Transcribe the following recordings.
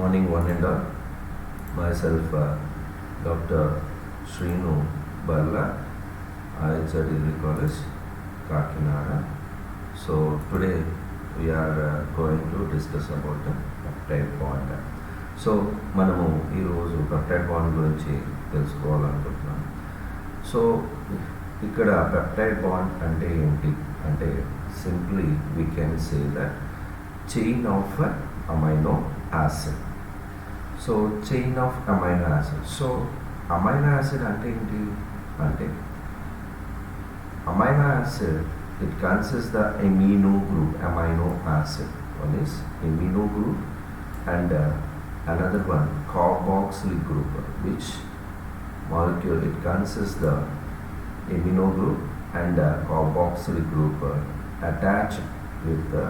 morning, one and all. Myself, Dr. Srinu Barla, IHR Degree College, Kakinada. So today we are going to discuss about the peptide bond. So మనము ఈరోజు peptide bond గురించి తెలుసుకోవాలనుకుంటున్నాం. So ఇక్కడ peptide bond అంటే ఏంటి అంటే simply we can say that chain of amino acid. So chain of amino acid. So amino acid అంటే ఏంటి అంటే amino acid it consists the amino group, amino acid. One is amino group and another one carboxylic group, which molecule it consists the amino group and carboxylic group attached with the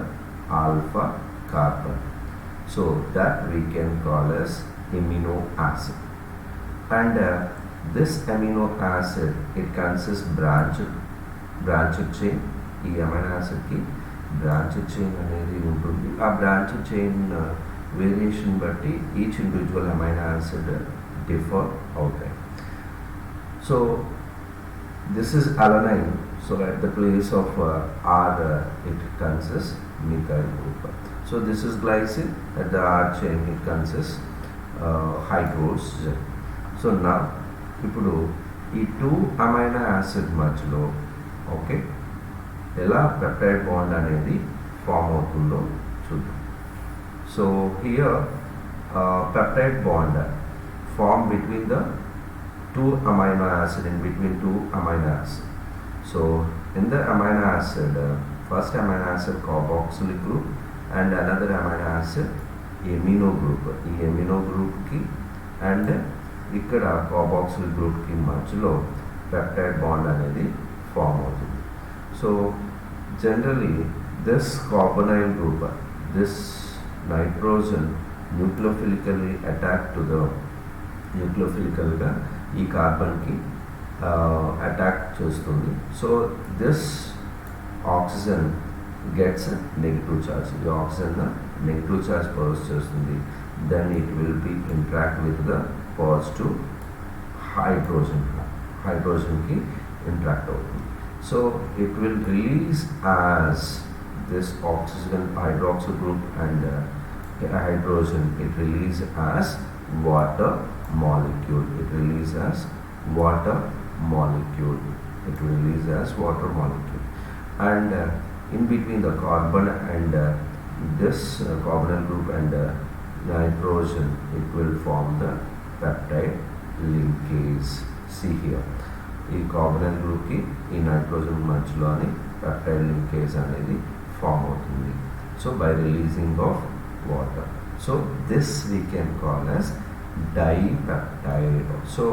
alpha carbon. So that we can call as amino acid. And this amino acid it consists branched chain. ఈ amino యాసిడ్కి branch chain అనేది ఉంటుంది. ఆ branch chain variation బట్టి each individual amino acid differ అవుతాయి. So this is alanine. So at the place of R it consist methyl group. So this is glycine. At the R chain it consist hydrogen. So నా ఇప్పుడు ఈ two amino acid మధ్యలో okay ఎలా peptide bond అనేది form అవుతుందో చూద్దాం. So here peptide bond form between the two amino acid, in between two amino acid. So in the amino acid, first amino acid carboxylic group and another amino acid amino group. ఈ amino group కి and ఇక్కడ carboxylic group కి మధ్యలో peptide bond అనేది form అవుతుంది. So generally this carbonyl group, this nitrogen nucleophilically attacked to the nucleophilically ఈ కార్బన్కి attack చేస్తుంది. So this oxygen gets negative charge. ఈ ఆక్సిజన్ నెగిటివ్ ఛార్జ్ ప్రొడ్యూస్ చేస్తుంది. Then it will be interact with the positive హైడ్రోజన్కి interact అవుతుంది. So it will release as this oxygen hydroxyl group and hydrogen, it release as water molecule. It release as water molecule. It release as water molecule. And in between the carbon and this carbonyl group and nitrogen, it will form the peptide linkase. See here. ఈ carbonyl group కి ఈ nitrogen మధ్యలోని peptide linkase అనేది form అవుతుంది. So by releasing of water. So this we can call as dipeptide. So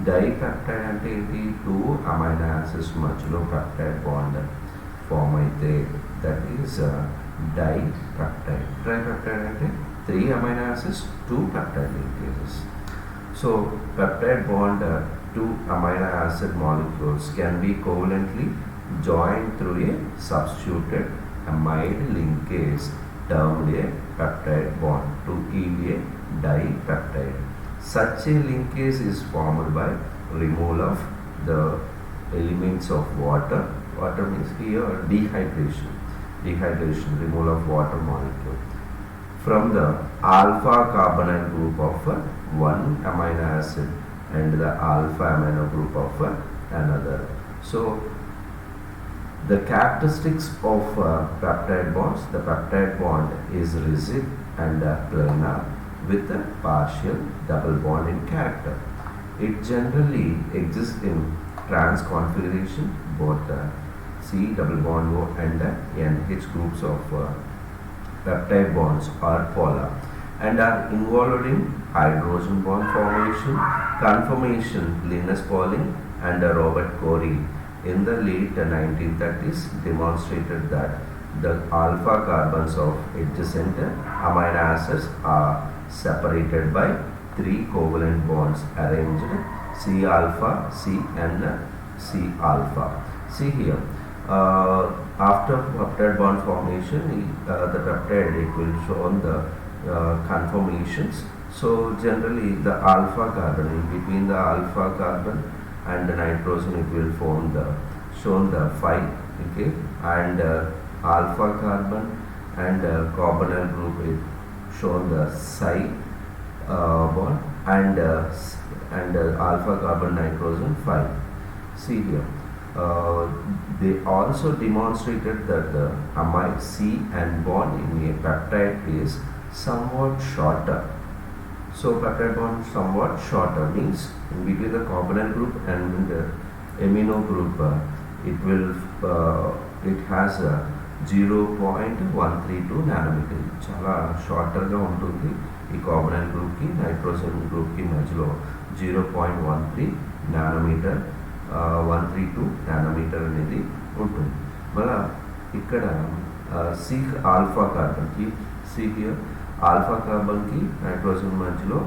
dipeptide అంటే ఏంటి? Two amino acids మధ్యలో peptide bond form అయితే that is dipeptide. Dipeptide అంటే three amino acids two peptide linkages. So peptide bond two amino acid molecules can be covalently joined through a substituted amide linkase termed a peptide bond to yield a dipeptide. Such a linkase is formed by removal of the elements of water. Water means here dehydration. Removal of water molecule from the alpha carbonyl group of one amino acid and the alpha amino group of another. So the characteristics of peptide bonds, the peptide bond is rigid and planar with a partial double bond in character. It generally exists in trans configuration. Both C double bond O and NH groups of peptide bonds are polar and are involved in hydrogen bond formation, conformation, Linus Pauling and Robert Corey in the late 1930s demonstrated that the alpha carbons of adjacent amino acids are separated by three covalent bonds arranged C alpha, C and C alpha. See here, after peptide bond formation, the peptide it will show on the conformations. So generally the alpha carbon, in between the alpha carbon and the nitrogen, it will form the shown the phi, okay, and alpha carbon and carbonyl group is shown the psi bond, and alpha carbon nitrogen phi. See here, they also demonstrated that the amide C and bond in a peptide is somewhat shorter. So peptide bond somewhat shorter means in between the carbonyl group and the amino group, it has a 0.132 nanometer. చాలా షార్టర్గా ఉంటుంది ఈ carbonyl గ్రూప్కి nitrogen గ్రూప్కి మధ్యలో 0.13 nanometre 132 nanometre అనేది ఉంటుంది. మళ్ళా ఇక్కడ సి ఆల్ఫా కార్బన్కి ఆల్ఫా కార్బన్కి నైట్రోజన్ మధ్యలో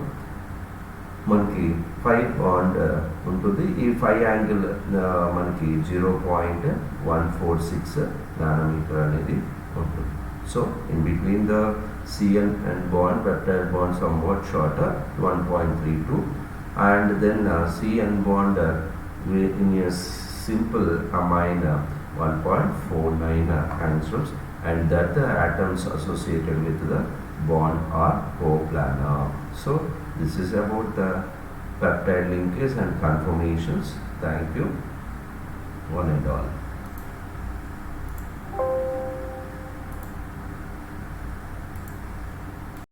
మనకి 5 బాండ్ ఉంటుంది. ఈ 5 యాంగిల్ మనకి 0.146 నానోమీటర్ అనేది ఉంటుంది. So in between the CN and bond, peptide bond somewhat shorter, 1.32, and then CN bond in a simple amine 1.49 angstroms, and that the atoms associated with the bond are coplanar. So this is about the peptide linkage and conformations. Thank you, one and all.